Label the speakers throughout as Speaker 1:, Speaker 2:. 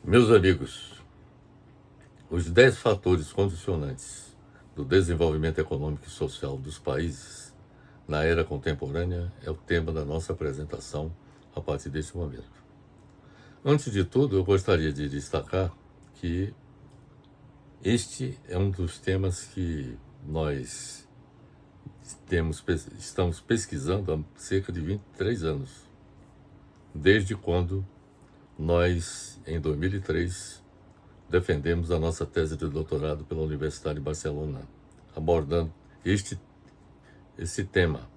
Speaker 1: Meus amigos, os 10 fatores condicionantes do desenvolvimento econômico e social dos países na era contemporânea é o tema da nossa apresentação a partir deste momento. Antes de tudo, eu gostaria de destacar que este é um dos temas que nós estamos pesquisando há cerca de 23 anos, desde quando nós, em 2003, defendemos a nossa tese de doutorado pela Universidade de Barcelona, abordando esse tema,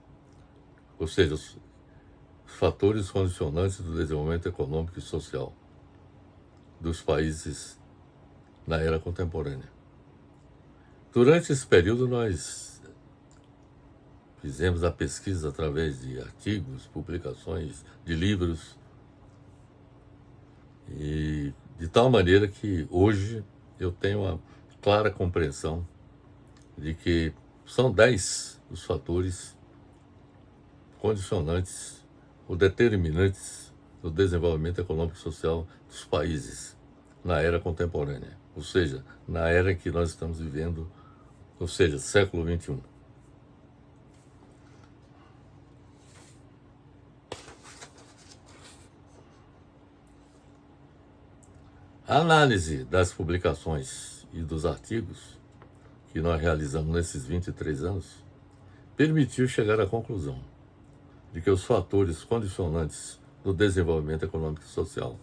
Speaker 1: ou seja, os fatores condicionantes do desenvolvimento econômico e social dos países na era contemporânea. Durante esse período, nós fizemos a pesquisa através de artigos, publicações, de livros, e de tal maneira que hoje eu tenho uma clara compreensão de que são 10 os fatores condicionantes ou determinantes do desenvolvimento econômico e social dos países na era contemporânea, ou seja, na era que nós estamos vivendo, ou seja, século XXI. A análise das publicações e dos artigos que nós realizamos nesses 23 anos permitiu chegar à conclusão de que os fatores condicionantes do desenvolvimento econômico e social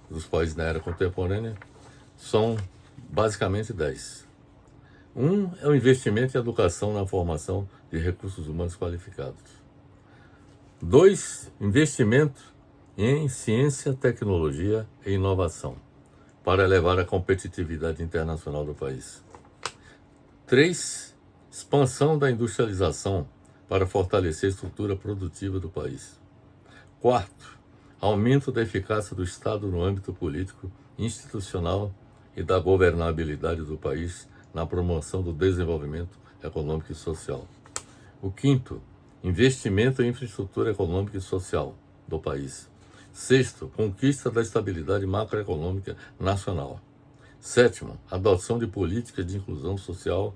Speaker 1: dos países na era contemporânea são basicamente 10. Um é o investimento em educação na formação de recursos humanos qualificados. 2, investimento em ciência, tecnologia e inovação, para elevar a competitividade internacional do país. 3, expansão da industrialização para fortalecer a estrutura produtiva do país. 4, aumento da eficácia do Estado no âmbito político, institucional e da governabilidade do país na promoção do desenvolvimento econômico e social. O 5º, investimento em infraestrutura econômica e social do país. 6º, conquista da estabilidade macroeconômica nacional. 7º, adoção de políticas de inclusão social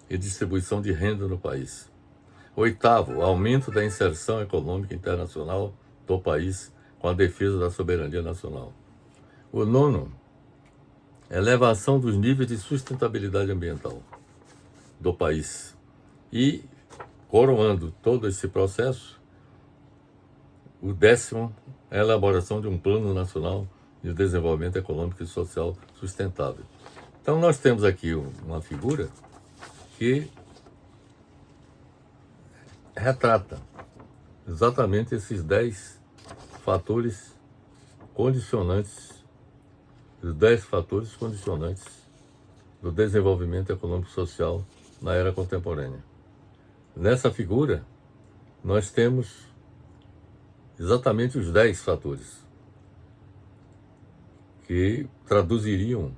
Speaker 1: e distribuição de renda no país. 8º, aumento da inserção econômica internacional do país com a defesa da soberania nacional. O 9º, elevação dos níveis de sustentabilidade ambiental do país. E, coroando todo esse processo, o 10º é a elaboração de um plano nacional de desenvolvimento econômico e social sustentável. Então, nós temos aqui uma figura que retrata exatamente esses 10 fatores condicionantes, os 10 fatores condicionantes do desenvolvimento econômico e social na era contemporânea. Nessa figura, nós temos exatamente os 10 fatores que traduziriam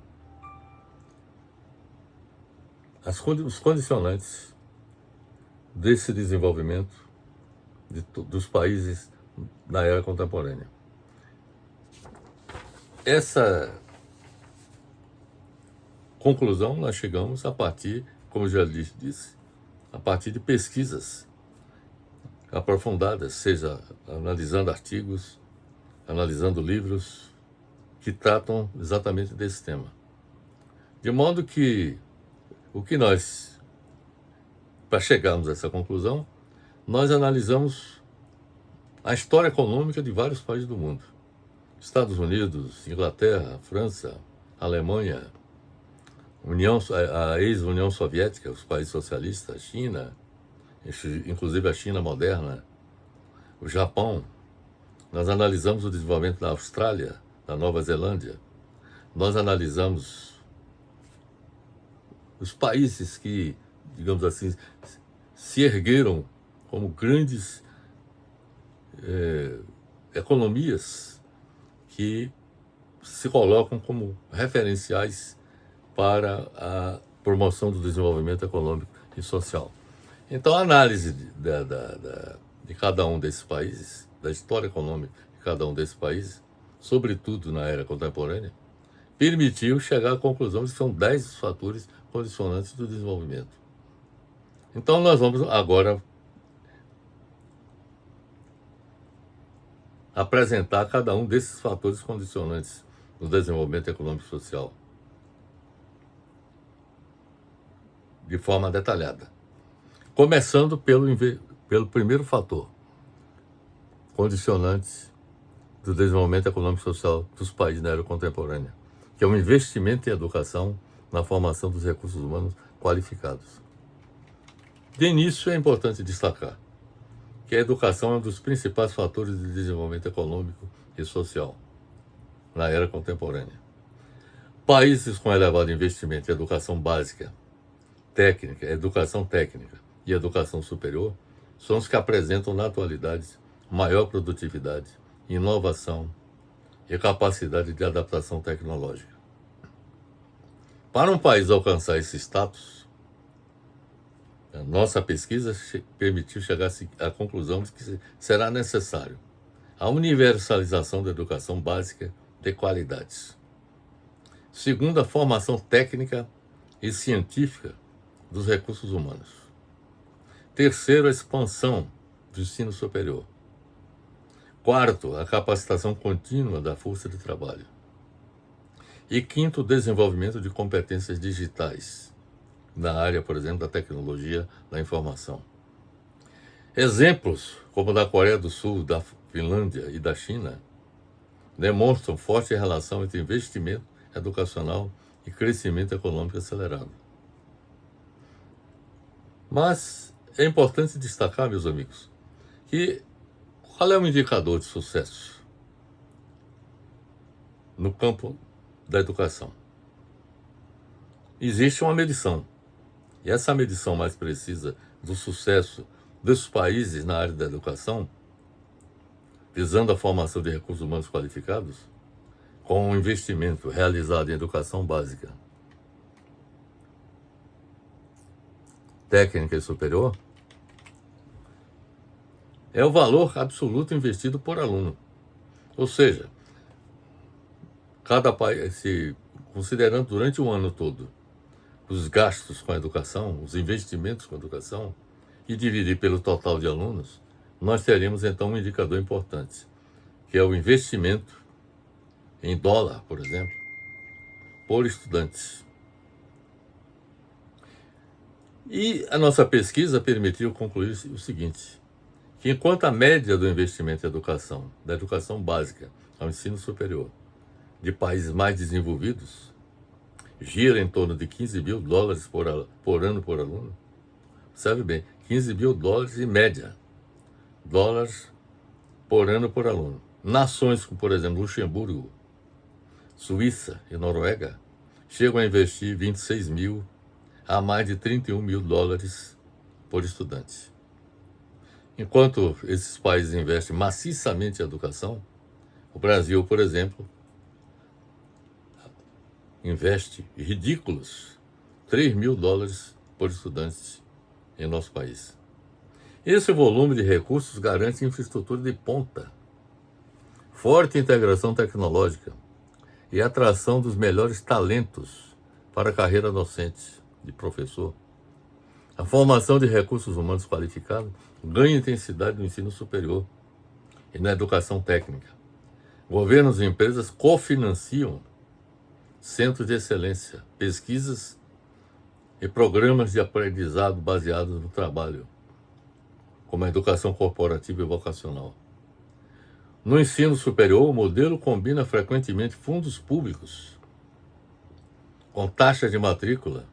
Speaker 1: os condicionantes desse desenvolvimento dos países na era contemporânea. Essa conclusão nós chegamos a partir, como já disse, a partir de pesquisas aprofundadas, seja analisando artigos, analisando livros que tratam exatamente desse tema. De modo que para chegarmos a essa conclusão, nós analisamos a história econômica de vários países do mundo. Estados Unidos, Inglaterra, França, Alemanha, a ex-União Soviética, os países socialistas, China, inclusive a China moderna, o Japão. Nós analisamos o desenvolvimento da Austrália, da Nova Zelândia. Nós analisamos os países que, digamos assim, se ergueram como grandes economias que se colocam como referenciais para a promoção do desenvolvimento econômico e social. Então, a análise de cada um desses países, da história econômica de cada um desses países, sobretudo na era contemporânea, permitiu chegar à conclusão de que são 10 os fatores condicionantes do desenvolvimento. Então nós vamos agora apresentar cada um desses fatores condicionantes do desenvolvimento econômico e social de forma detalhada. Começando pelo primeiro fator, condicionantes do desenvolvimento econômico e social dos países na era contemporânea, que é o investimento em educação na formação dos recursos humanos qualificados. De início, é importante destacar que a educação é um dos principais fatores de desenvolvimento econômico e social na era contemporânea. Países com elevado investimento em educação básica, técnica, educação técnica e educação superior são os que apresentam na atualidade maior produtividade, inovação e capacidade de adaptação tecnológica. Para um país alcançar esse status, a nossa pesquisa permitiu chegar à conclusão de que será necessário a universalização da educação básica de qualidades. Segundo, a formação técnica e científica dos recursos humanos. Terceiro, a expansão do ensino superior. Quarto, a capacitação contínua da força de trabalho. E quinto, o desenvolvimento de competências digitais, na área, por exemplo, da tecnologia da informação. Exemplos, como da Coreia do Sul, da Finlândia e da China, demonstram forte relação entre investimento educacional e crescimento econômico acelerado. Mas é importante destacar, meus amigos, que qual é o indicador de sucesso no campo da educação? Existe uma medição, e essa medição mais precisa do sucesso dos países na área da educação, visando a formação de recursos humanos qualificados, com o investimento realizado em educação básica, técnica e superior, é o valor absoluto investido por aluno. Ou seja, cada país, considerando durante o ano todo os gastos com a educação, os investimentos com a educação, e dividir pelo total de alunos, nós teremos então um indicador importante, que é o investimento em dólar, por exemplo, por estudantes. E a nossa pesquisa permitiu concluir o seguinte, que enquanto a média do investimento em educação, da educação básica ao ensino superior, de países mais desenvolvidos, gira em torno de 15 mil dólares por ano por aluno, observe bem, 15 mil dólares em média, dólares por ano por aluno. Nações como, por exemplo, Luxemburgo, Suíça e Noruega chegam a investir 26 mil a mais de 31 mil dólares por estudante. Enquanto esses países investem maciçamente em educação, o Brasil, por exemplo, investe ridículos 3 mil dólares por estudante em nosso país. Esse volume de recursos garante infraestrutura de ponta, forte integração tecnológica e atração dos melhores talentos para a carreira docente de professor. A formação de recursos humanos qualificados ganha intensidade no ensino superior e na educação técnica. Governos e empresas cofinanciam centros de excelência, pesquisas e programas de aprendizado baseados no trabalho, como a educação corporativa e vocacional. No ensino superior, o modelo combina frequentemente fundos públicos com taxas de matrícula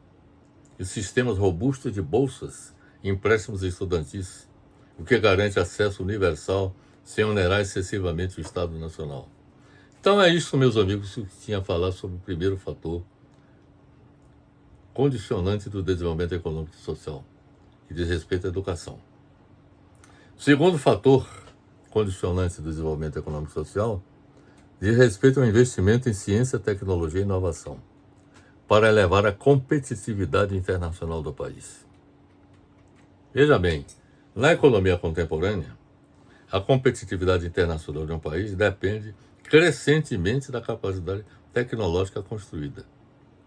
Speaker 1: e sistemas robustos de bolsas e empréstimos estudantis, o que garante acesso universal sem onerar excessivamente o Estado Nacional. Então é isso, meus amigos, que eu tinha a falar sobre o primeiro fator condicionante do desenvolvimento econômico e social, que diz respeito à educação. O segundo fator condicionante do desenvolvimento econômico e social diz respeito ao investimento em ciência, tecnologia e inovação, para elevar a competitividade internacional do país. Veja bem, na economia contemporânea, a competitividade internacional de um país depende crescentemente da capacidade tecnológica construída.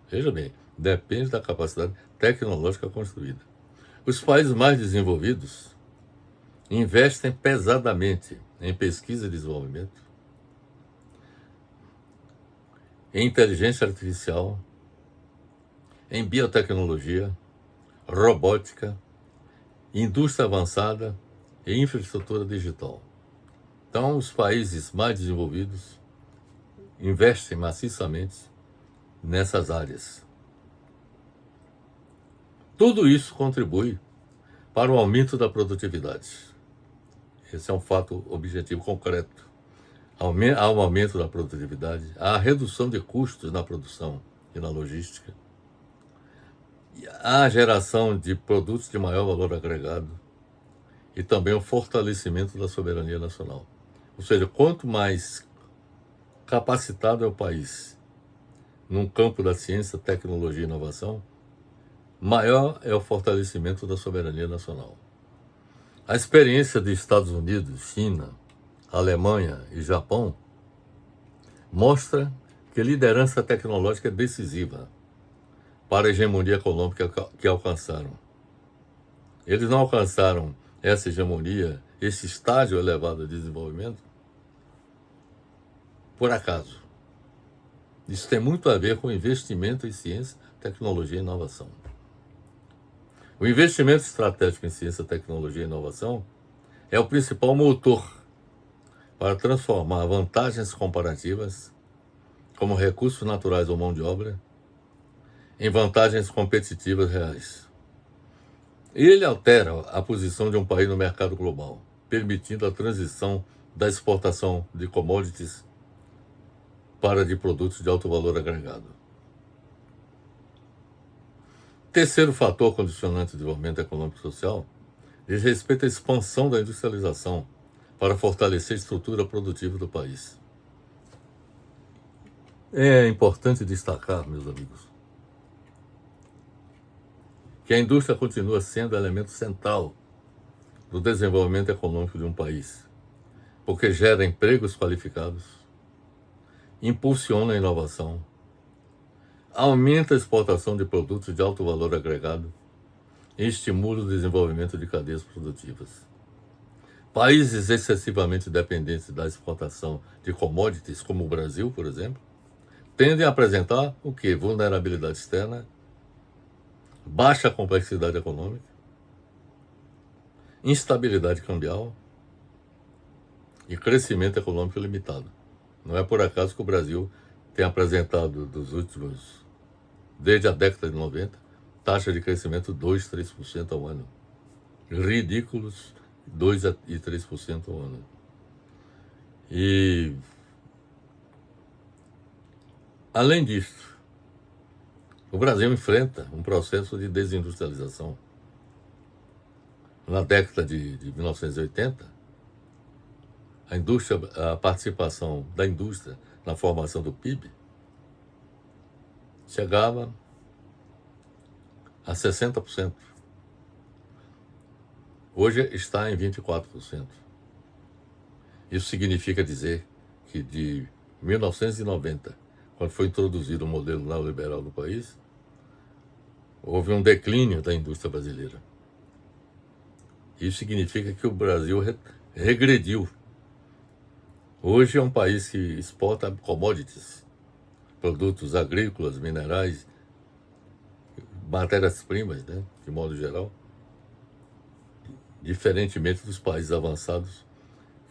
Speaker 1: Veja bem, depende da capacidade tecnológica construída. Os países mais desenvolvidos investem pesadamente em pesquisa e desenvolvimento, em inteligência artificial, em biotecnologia, robótica, indústria avançada e infraestrutura digital. Então, os países mais desenvolvidos investem maciçamente nessas áreas. Tudo isso contribui para o aumento da produtividade. Esse é um fato objetivo concreto. Há um aumento da produtividade, há a redução de custos na produção e na logística, há a geração de produtos de maior valor agregado e também o fortalecimento da soberania nacional. Ou seja, quanto mais capacitado é o país num campo da ciência, tecnologia e inovação, maior é o fortalecimento da soberania nacional. A experiência dos Estados Unidos, China, Alemanha e Japão mostra que a liderança tecnológica é decisiva para a hegemonia econômica que alcançaram. Eles não alcançaram essa hegemonia, esse estágio elevado de desenvolvimento, por acaso. Isso tem muito a ver com investimento em ciência, tecnologia e inovação. O investimento estratégico em ciência, tecnologia e inovação é o principal motor para transformar vantagens comparativas, como recursos naturais ou mão de obra, em vantagens competitivas reais. Ele altera a posição de um país no mercado global, permitindo a transição da exportação de commodities para de produtos de alto valor agregado. Terceiro fator condicionante do desenvolvimento econômico e social diz respeito à expansão da industrialização para fortalecer a estrutura produtiva do país. É importante destacar, meus amigos, que a indústria continua sendo elemento central do desenvolvimento econômico de um país, porque gera empregos qualificados, impulsiona a inovação, aumenta a exportação de produtos de alto valor agregado e estimula o desenvolvimento de cadeias produtivas. Países excessivamente dependentes da exportação de commodities, como o Brasil, por exemplo, tendem a apresentar o quê? Vulnerabilidade externa, baixa complexidade econômica, instabilidade cambial e crescimento econômico limitado. Não é por acaso que o Brasil tem apresentado desde a década de 90, taxa de crescimento 2, 3% ao ano. Ridículos 2 e 3% ao ano. E, além disso, o Brasil enfrenta um processo de desindustrialização. Na década de 1980, a participação da indústria na formação do PIB chegava a 60%. Hoje está em 24%. Isso significa dizer que de 1990, quando foi introduzido o modelo neoliberal no país, houve um declínio da indústria brasileira. Isso significa que o Brasil regrediu. Hoje é um país que exporta commodities, produtos agrícolas, minerais, matérias-primas, né, de modo geral, diferentemente dos países avançados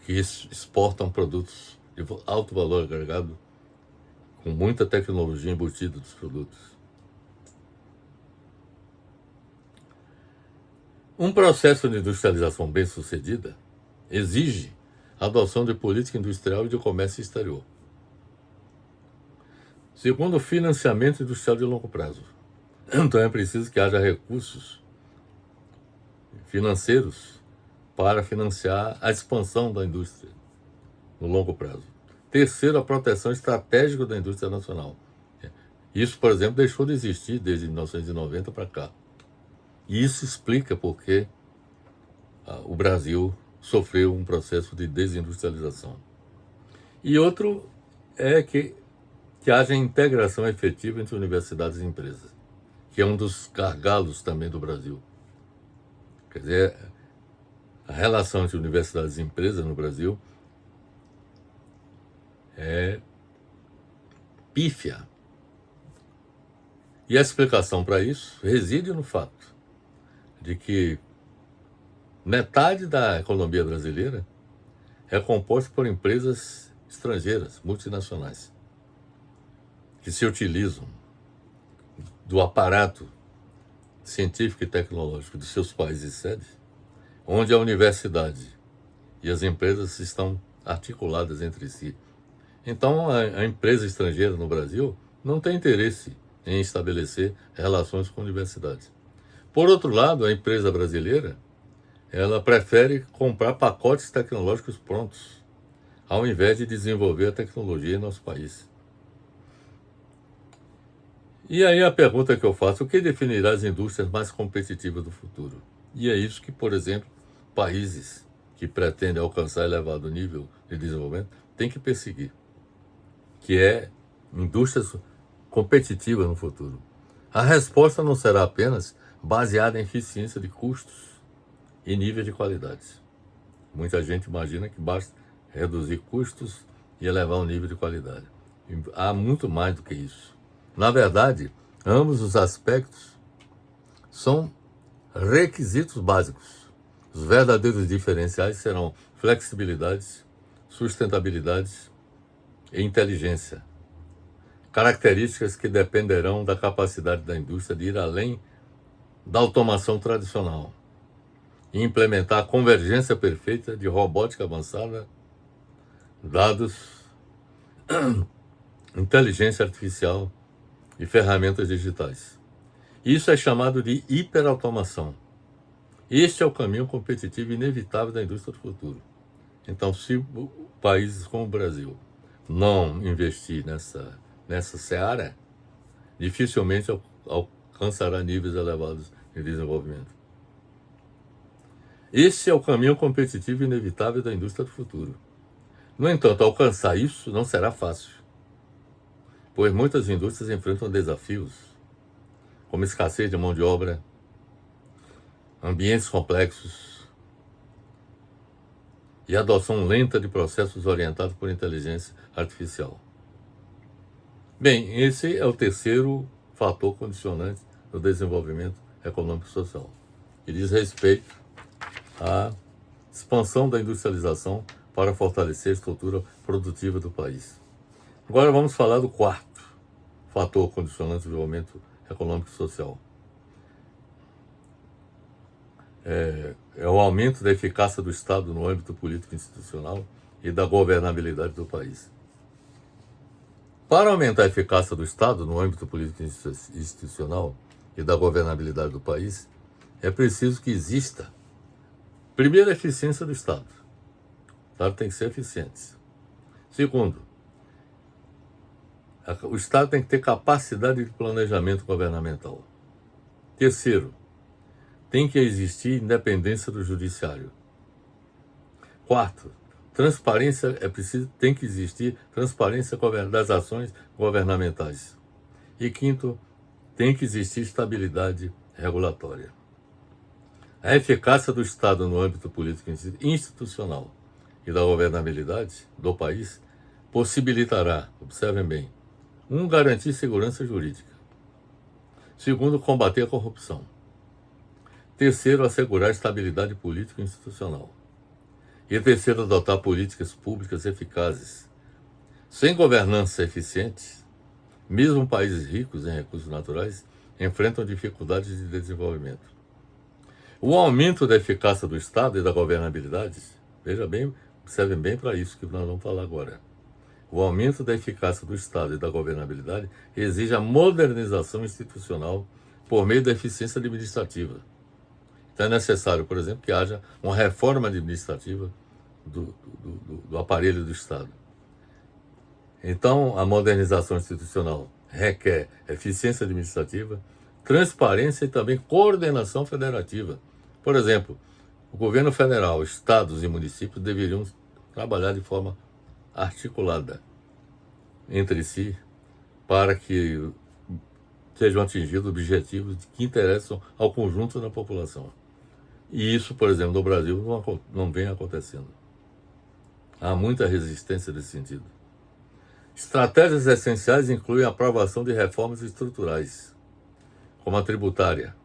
Speaker 1: que exportam produtos de alto valor agregado, com muita tecnologia embutida dos produtos. Um processo de industrialização bem-sucedida exige a adoção de política industrial e de comércio exterior. Segundo, o financiamento industrial de longo prazo. Então é preciso que haja recursos financeiros para financiar a expansão da indústria no longo prazo. Terceiro, a proteção estratégica da indústria nacional. Isso, por exemplo, deixou de existir desde 1990 para cá. E isso explica por que o Brasil sofreu um processo de desindustrialização. E outro é que que haja integração efetiva entre universidades e empresas, que é um dos gargalos também do Brasil. Quer dizer, a relação entre universidades e empresas no Brasil é pífia. E a explicação para isso reside no fato de que metade da economia brasileira é composta por empresas estrangeiras, multinacionais, que se utilizam do aparato científico e tecnológico de seus países sede, onde a universidade e as empresas estão articuladas entre si. Então, a empresa estrangeira no Brasil não tem interesse em estabelecer relações com universidades. Por outro lado, a empresa brasileira, ela prefere comprar pacotes tecnológicos prontos, ao invés de desenvolver a tecnologia em nosso país. E aí a pergunta que eu faço: o que definirá as indústrias mais competitivas do futuro? E é isso que, por exemplo, países que pretendem alcançar elevado nível de desenvolvimento têm que perseguir, que é indústrias competitivas no futuro. A resposta não será apenas baseada em eficiência de custos e nível de qualidade. Muita gente imagina que basta reduzir custos e elevar o nível de qualidade. Há muito mais do que isso. Na verdade, ambos os aspectos são requisitos básicos. Os verdadeiros diferenciais serão flexibilidade, sustentabilidade e inteligência. Características que dependerão da capacidade da indústria de ir além da automação tradicional e implementar a convergência perfeita de robótica avançada, dados, inteligência artificial e ferramentas digitais. Isso é chamado de hiperautomação. Este é o caminho competitivo inevitável da indústria do futuro. Então, se países como o Brasil não investir nessa seara, dificilmente alcançará níveis elevados de desenvolvimento. Esse é o caminho competitivo inevitável da indústria do futuro. No entanto, alcançar isso não será fácil, pois muitas indústrias enfrentam desafios, como escassez de mão de obra, ambientes complexos e adoção lenta de processos orientados por inteligência artificial. Bem, esse é o terceiro fator condicionante do desenvolvimento econômico e social, que diz respeito à expansão da industrialização para fortalecer a estrutura produtiva do país. Agora vamos falar do quarto fator condicionante do desenvolvimento econômico e social. É o aumento da eficácia do Estado no âmbito político e institucional e da governabilidade do país. Para aumentar a eficácia do Estado no âmbito político e institucional e da governabilidade do país, é preciso que exista, primeiro, a eficiência do Estado. O Estado tem que ser eficiente. Segundo, o Estado tem que ter capacidade de planejamento governamental. Terceiro, tem que existir independência do judiciário. Quarto, tem que existir transparência das ações governamentais. E quinto, tem que existir estabilidade regulatória. A eficácia do Estado no âmbito político e institucional e da governabilidade do país possibilitará, observem bem, garantir segurança jurídica. Segundo, combater a corrupção. Terceiro, assegurar estabilidade política e institucional. E terceiro, adotar políticas públicas eficazes. Sem governança eficiente, mesmo países ricos em recursos naturais enfrentam dificuldades de desenvolvimento. O aumento da eficácia do Estado e da governabilidade, veja bem, observem bem para isso que nós vamos falar agora. O aumento da eficácia do Estado e da governabilidade exige a modernização institucional por meio da eficiência administrativa. Então é necessário, por exemplo, que haja uma reforma administrativa do aparelho do Estado. Então, a modernização institucional requer eficiência administrativa, transparência e também coordenação federativa. Por exemplo, o governo federal, estados e municípios deveriam trabalhar de forma articulada entre si para que sejam atingidos objetivos que interessam ao conjunto da população. E isso, por exemplo, no Brasil não vem acontecendo. Há muita resistência nesse sentido. Estratégias essenciais incluem a aprovação de reformas estruturais, como a tributária.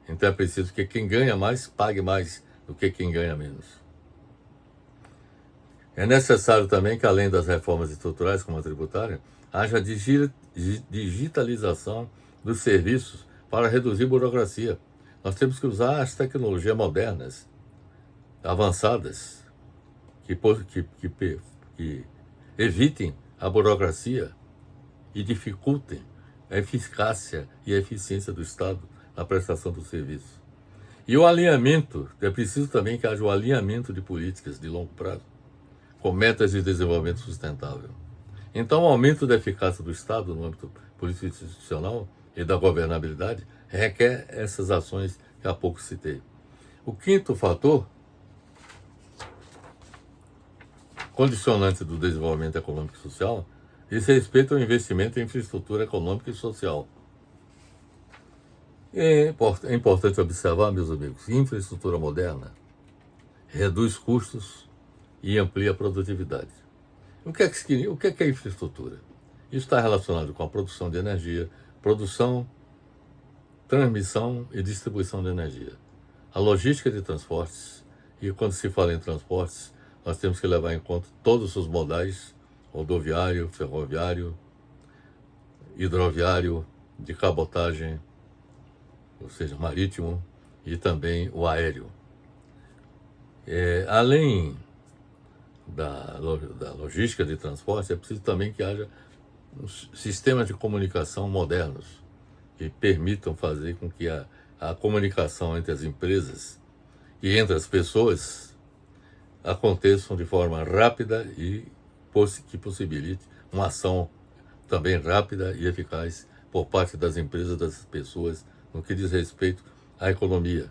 Speaker 1: Então é preciso que quem ganha mais pague mais do que quem ganha menos. É necessário também que, além das reformas estruturais, como a tributária, haja digitalização dos serviços para reduzir burocracia. Nós temos que usar as tecnologias modernas, avançadas, que evitem a burocracia e dificultem a eficácia e a eficiência do Estado na prestação do serviço. E o alinhamento, é preciso também que haja o alinhamento de políticas de longo prazo com metas de desenvolvimento sustentável. Então, o aumento da eficácia do Estado no âmbito político institucional e da governabilidade requer essas ações que há pouco citei. O quinto fator, condicionante do desenvolvimento econômico e social, diz respeito ao investimento em infraestrutura econômica e social. É importante observar, meus amigos, que infraestrutura moderna reduz custos e amplia a produtividade. O que é infraestrutura? Isso está relacionado com a produção de energia, produção, transmissão e distribuição de energia. A logística de transportes, e quando se fala em transportes, nós temos que levar em conta todos os modais, rodoviário, ferroviário, hidroviário, de cabotagem, ou seja, marítimo, e também o aéreo. Além da logística de transporte, é preciso também que haja sistemas de comunicação modernos que permitam fazer com que a comunicação entre as empresas e entre as pessoas aconteçam de forma rápida e que possibilite uma ação também rápida e eficaz por parte das empresas e das pessoas no que diz respeito à economia.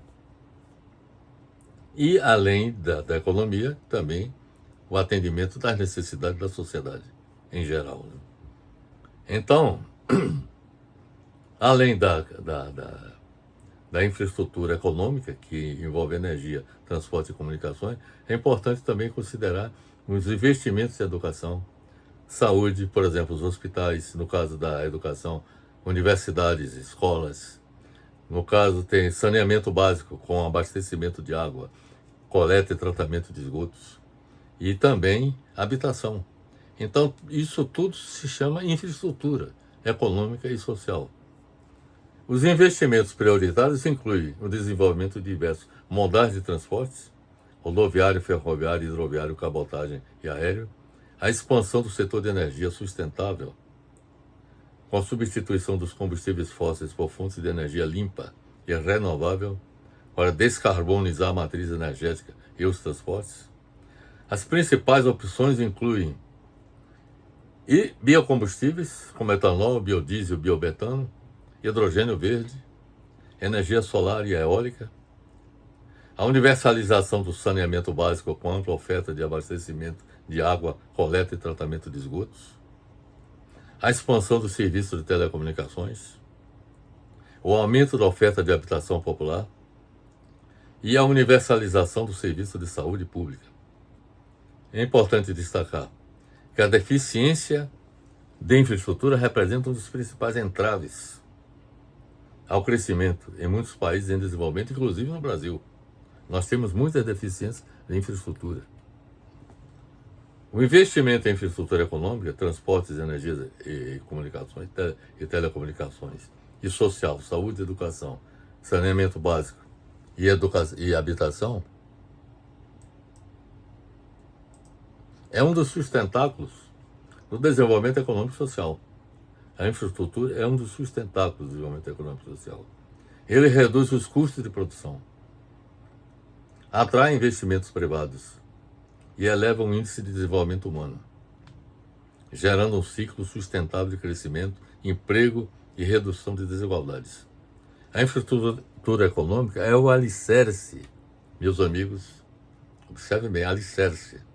Speaker 1: E, além da economia, também o atendimento das necessidades da sociedade em geral. Então, além da infraestrutura econômica, que envolve energia, transporte e comunicações, é importante também considerar os investimentos em educação, saúde, por exemplo, os hospitais, no caso da educação, universidades, escolas. No caso, tem saneamento básico com abastecimento de água, coleta e tratamento de esgotos. E também habitação. Então, isso tudo se chama infraestrutura econômica e social. Os investimentos prioritários incluem o desenvolvimento de diversos modais de transportes, rodoviário, ferroviário, hidroviário, cabotagem e aéreo, a expansão do setor de energia sustentável, com a substituição dos combustíveis fósseis por fontes de energia limpa e renovável, para descarbonizar a matriz energética e os transportes. As principais opções incluem biocombustíveis, como etanol, biodiesel, biobetano, hidrogênio verde, energia solar e eólica, a universalização do saneamento básico com ampla oferta de abastecimento de água, coleta e tratamento de esgotos, a expansão do serviço de telecomunicações, o aumento da oferta de habitação popular e a universalização do serviço de saúde pública. É importante destacar que a deficiência de infraestrutura representa um dos principais entraves ao crescimento em muitos países em desenvolvimento, inclusive no Brasil. Nós temos muitas deficiências de infraestrutura. O investimento em infraestrutura econômica, transportes, energias e comunicações e telecomunicações, e social, saúde, educação, saneamento básico e habitação, é um dos sustentáculos do desenvolvimento econômico e social. A infraestrutura é um dos sustentáculos do desenvolvimento econômico e social. Ele reduz os custos de produção, atrai investimentos privados e eleva o índice de desenvolvimento humano, gerando um ciclo sustentável de crescimento, emprego e redução de desigualdades. A infraestrutura econômica é o alicerce, meus amigos, observem bem, alicerce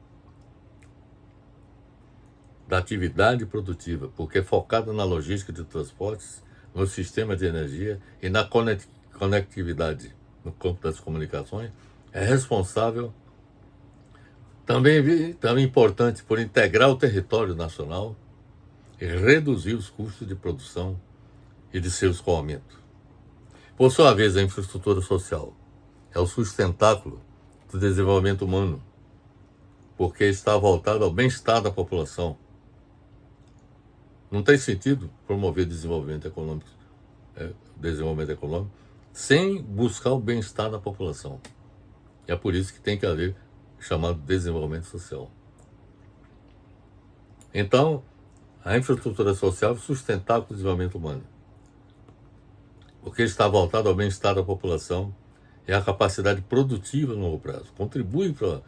Speaker 1: da atividade produtiva, porque é focada na logística de transportes, no sistema de energia e na conectividade no campo das comunicações, é responsável, também importante, por integrar o território nacional e reduzir os custos de produção e de seu escoamento. Por sua vez, a infraestrutura social é o sustentáculo do desenvolvimento humano, porque está voltado ao bem-estar da população. Não tem sentido promover desenvolvimento econômico sem buscar o bem-estar da população. É por isso que tem que haver chamado desenvolvimento social. Então, a infraestrutura social é sustentável para o desenvolvimento humano, porque está voltado ao bem-estar da população e à capacidade produtiva no longo prazo. Contribui para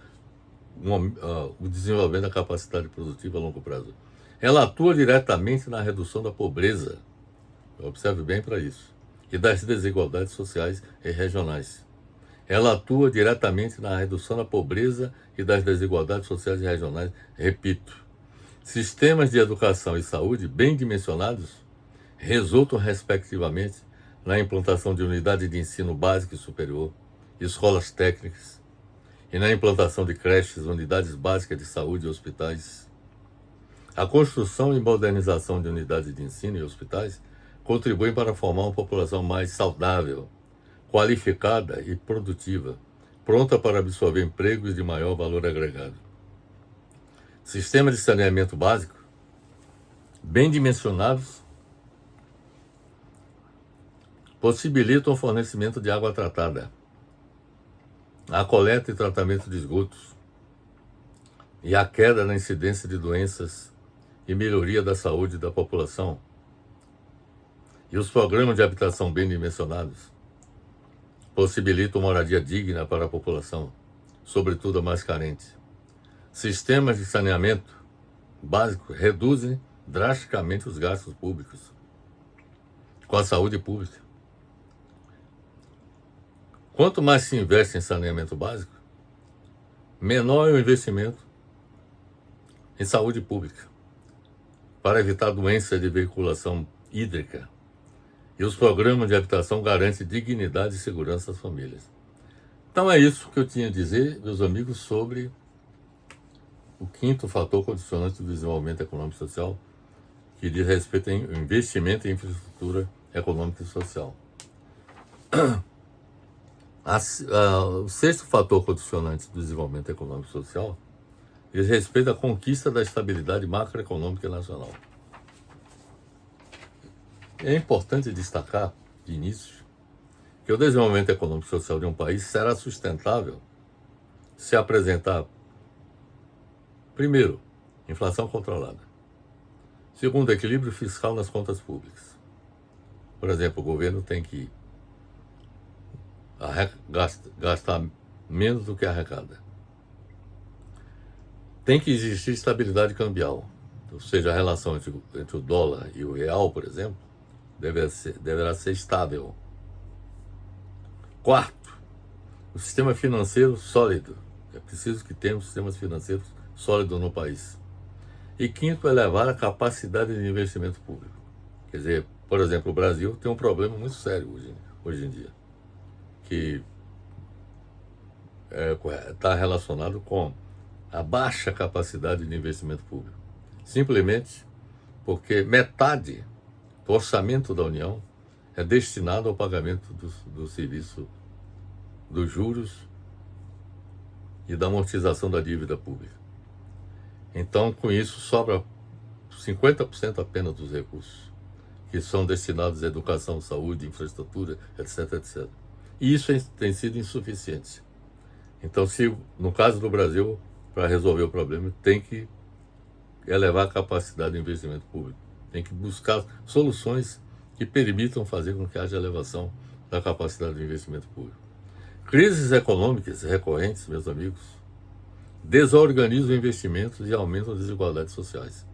Speaker 1: o desenvolvimento da capacidade produtiva a longo prazo. Ela atua diretamente na redução da pobreza, observe bem para isso, e das desigualdades sociais e regionais. Ela atua diretamente na redução da pobreza e das desigualdades sociais e regionais, repito. Sistemas de educação e saúde bem dimensionados resultam, respectivamente, na implantação de unidades de ensino básico e superior, escolas técnicas, e na implantação de creches, unidades básicas de saúde e hospitais. A construção e modernização de unidades de ensino e hospitais contribuem para formar uma população mais saudável, qualificada e produtiva, pronta para absorver empregos de maior valor agregado. Sistemas de saneamento básico, bem dimensionados, possibilitam o fornecimento de água tratada, a coleta e tratamento de esgotos e a queda na incidência de doenças e melhoria da saúde da população. E os programas de habitação bem dimensionados possibilitam moradia digna para a população, sobretudo a mais carente. Sistemas de saneamento básico reduzem drasticamente os gastos públicos com a saúde pública. Quanto mais se investe em saneamento básico, menor é o investimento em saúde pública, para evitar doenças de veiculação hídrica. E os programas de habitação garantem dignidade e segurança às famílias. Então é isso que eu tinha a dizer, meus amigos, sobre o quinto fator condicionante do desenvolvimento econômico e social, que diz respeito ao investimento em infraestrutura econômica e social. O sexto fator condicionante do desenvolvimento econômico e social diz respeito à conquista da estabilidade macroeconômica nacional. É importante destacar, de início, que o desenvolvimento econômico e social de um país será sustentável se apresentar, primeiro, inflação controlada. Segundo, equilíbrio fiscal nas contas públicas. Por exemplo, o governo tem que gastar menos do que arrecada. Tem que existir estabilidade cambial, ou seja, a relação entre o dólar e o real, por exemplo, deverá ser estável. Quarto, o sistema financeiro sólido. É preciso que tenhamos sistemas financeiros sólidos no país. E quinto, elevar a capacidade de investimento público. Quer dizer, por exemplo, o Brasil tem um problema muito sério hoje em dia, que está relacionado com a baixa capacidade de investimento público. Simplesmente porque metade do orçamento da União é destinado ao pagamento do serviço dos juros e da amortização da dívida pública. Então, com isso, sobra 50% apenas dos recursos, que são destinados à educação, saúde, infraestrutura, etc, etc. E isso tem sido insuficiente. Então, no caso do Brasil, para resolver o problema, tem que elevar a capacidade de investimento público. Tem que buscar soluções que permitam fazer com que haja elevação da capacidade de investimento público. Crises econômicas recorrentes, meus amigos, desorganizam investimentos e aumentam as desigualdades sociais.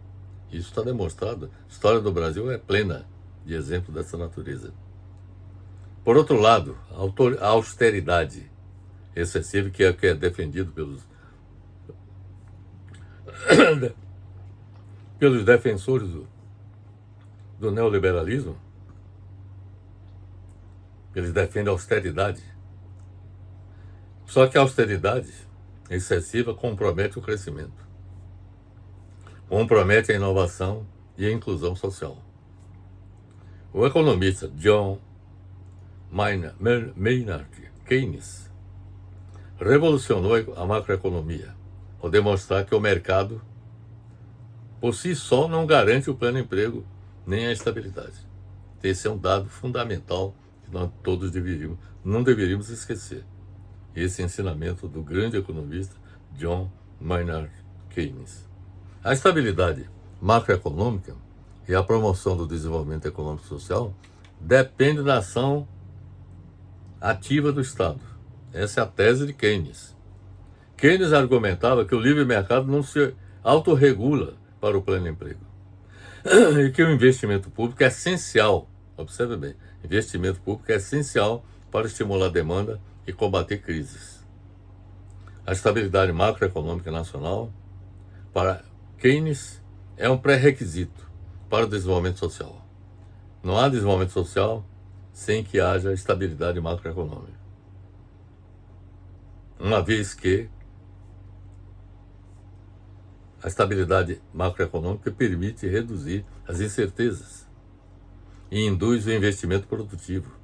Speaker 1: Isso está demonstrado. A história do Brasil é plena de exemplos dessa natureza. Por outro lado, a austeridade excessiva, que é defendido pelos defensores do neoliberalismo. Eles defendem a austeridade. Só que a austeridade excessiva compromete o crescimento, compromete a inovação e a inclusão social. O economista John Maynard Keynes revolucionou a macroeconomia ao demonstrar que o mercado, por si só, não garante o pleno emprego nem a estabilidade. Esse é um dado fundamental que nós todos não deveríamos esquecer. Esse ensinamento do grande economista John Maynard Keynes. A estabilidade macroeconômica e a promoção do desenvolvimento econômico e social depende da ação ativa do Estado. Essa é a tese de Keynes. Keynes argumentava que o livre mercado não se autorregula para o pleno emprego e que o investimento público é essencial, observe bem, investimento público é essencial para estimular a demanda e combater crises. A estabilidade macroeconômica nacional, para Keynes, é um pré-requisito para o desenvolvimento social. Não há desenvolvimento social sem que haja estabilidade macroeconômica. Uma vez que a estabilidade macroeconômica permite reduzir as incertezas e induz o investimento produtivo,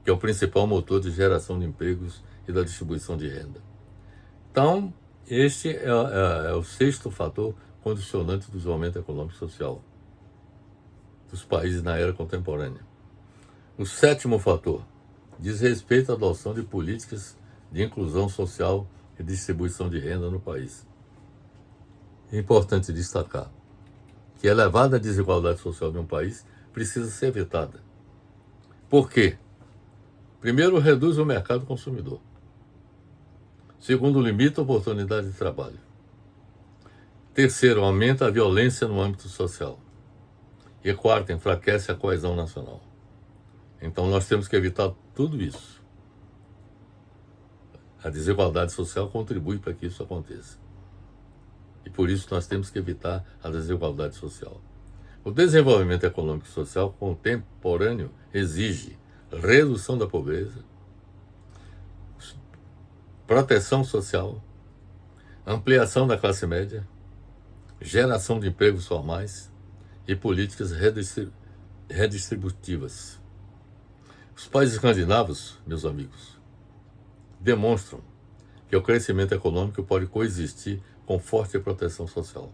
Speaker 1: que é o principal motor de geração de empregos e da distribuição de renda. Então, este é o sexto fator condicionante do desenvolvimento econômico e social dos países na era contemporânea. O sétimo fator diz respeito à adoção de políticas de inclusão social e distribuição de renda no país. É importante destacar que a elevada desigualdade social de um país precisa ser evitada. Por quê? Primeiro, reduz o mercado consumidor. Segundo, limita a oportunidade de trabalho. Terceiro, aumenta a violência no âmbito social. E quarto, enfraquece a coesão nacional. Então nós temos que evitar tudo isso. A desigualdade social contribui para que isso aconteça. E por isso nós temos que evitar a desigualdade social. O desenvolvimento econômico e social contemporâneo exige redução da pobreza, proteção social, ampliação da classe média, geração de empregos formais e políticas redistributivas. Os países escandinavos, meus amigos, demonstram que o crescimento econômico pode coexistir com forte proteção social.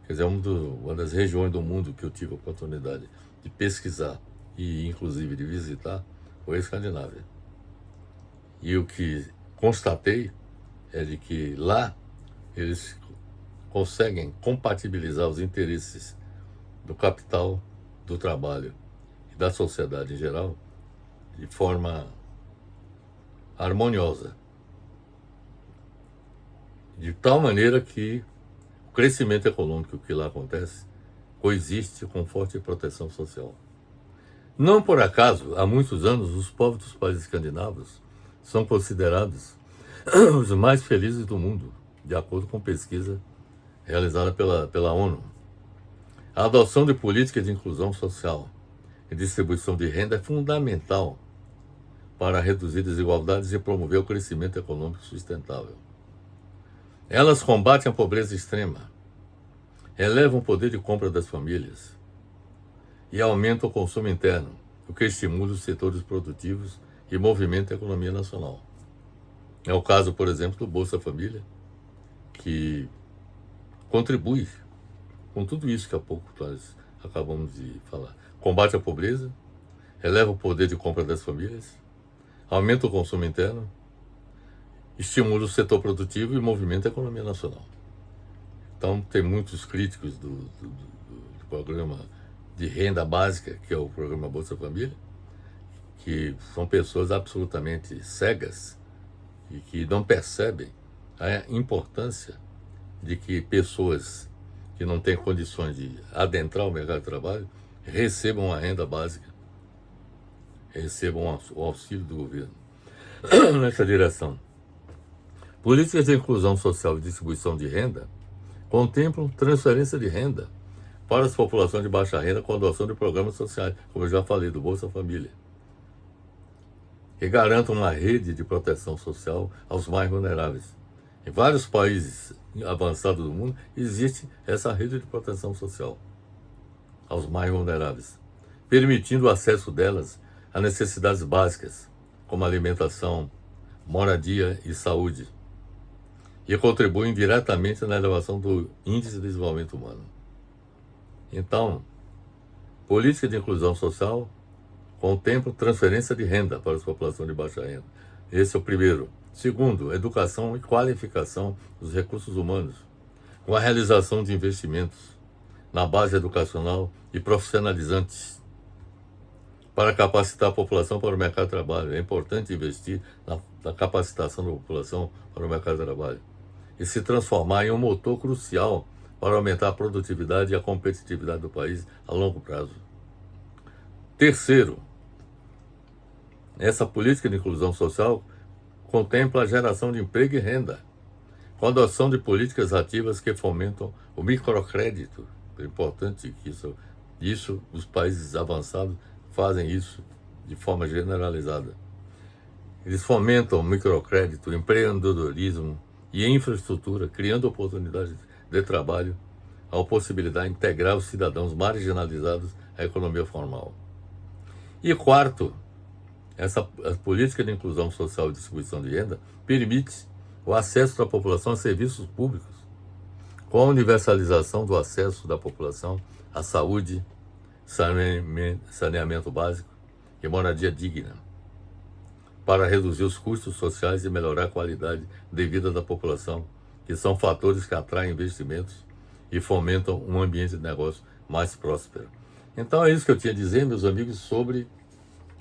Speaker 1: Quer dizer, uma das regiões do mundo que eu tive a oportunidade de pesquisar e, inclusive, de visitar foi a Escandinávia. E o que constatei é de que lá eles conseguem compatibilizar os interesses do capital, do trabalho e da sociedade em geral de forma harmoniosa. De tal maneira que o crescimento econômico que lá acontece coexiste com forte proteção social. Não por acaso, há muitos anos, os povos dos países escandinavos são considerados os mais felizes do mundo, de acordo com pesquisa realizada pela ONU. A adoção de políticas de inclusão social e distribuição de renda é fundamental para reduzir desigualdades e promover o crescimento econômico sustentável. Elas combatem a pobreza extrema, elevam o poder de compra das famílias e aumentam o consumo interno, o que estimula os setores produtivos e movimenta a economia nacional. É o caso, por exemplo, do Bolsa Família, que contribui com tudo isso que há pouco nós acabamos de falar. Combate a pobreza, eleva o poder de compra das famílias, aumenta o consumo interno, estimula o setor produtivo e movimenta a economia nacional. Então, tem muitos críticos do programa de renda básica, que é o programa Bolsa Família, que são pessoas absolutamente cegas e que não percebem a importância de que pessoas que não têm condições de adentrar o mercado de trabalho recebam a renda básica, recebam o auxílio do governo nessa direção. Políticas de inclusão social e distribuição de renda contemplam transferência de renda para as populações de baixa renda com a adoção de programas sociais, como eu já falei, do Bolsa Família, que garantam uma rede de proteção social aos mais vulneráveis. Em vários países avançados do mundo existe essa rede de proteção social aos mais vulneráveis, permitindo o acesso delas a necessidades básicas, como alimentação, moradia e saúde, e contribuem diretamente na elevação do índice de desenvolvimento humano. Então, política de inclusão social contempla transferência de renda para as populações de baixa renda. Esse é o primeiro. Segundo, educação e qualificação dos recursos humanos, com a realização de investimentos na base educacional e profissionalizantes para capacitar a população para o mercado de trabalho. É importante investir na capacitação da população para o mercado de trabalho e se transformar em um motor crucial para aumentar a produtividade e a competitividade do país a longo prazo. Terceiro, essa política de inclusão social contempla a geração de emprego e renda, com a adoção de políticas ativas que fomentam o microcrédito. É importante que isso os países avançados fazem isso de forma generalizada. Eles fomentam o microcrédito, o empreendedorismo e a infraestrutura, criando oportunidades de trabalho, a possibilidade de integrar os cidadãos marginalizados à economia formal. E quarto, a política de inclusão social e distribuição de renda permite o acesso da população a serviços públicos, com a universalização do acesso da população à saúde, saneamento básico e moradia digna, para reduzir os custos sociais e melhorar a qualidade de vida da população, que são fatores que atraem investimentos e fomentam um ambiente de negócio mais próspero. Então é isso que eu tinha a dizer, meus amigos, sobre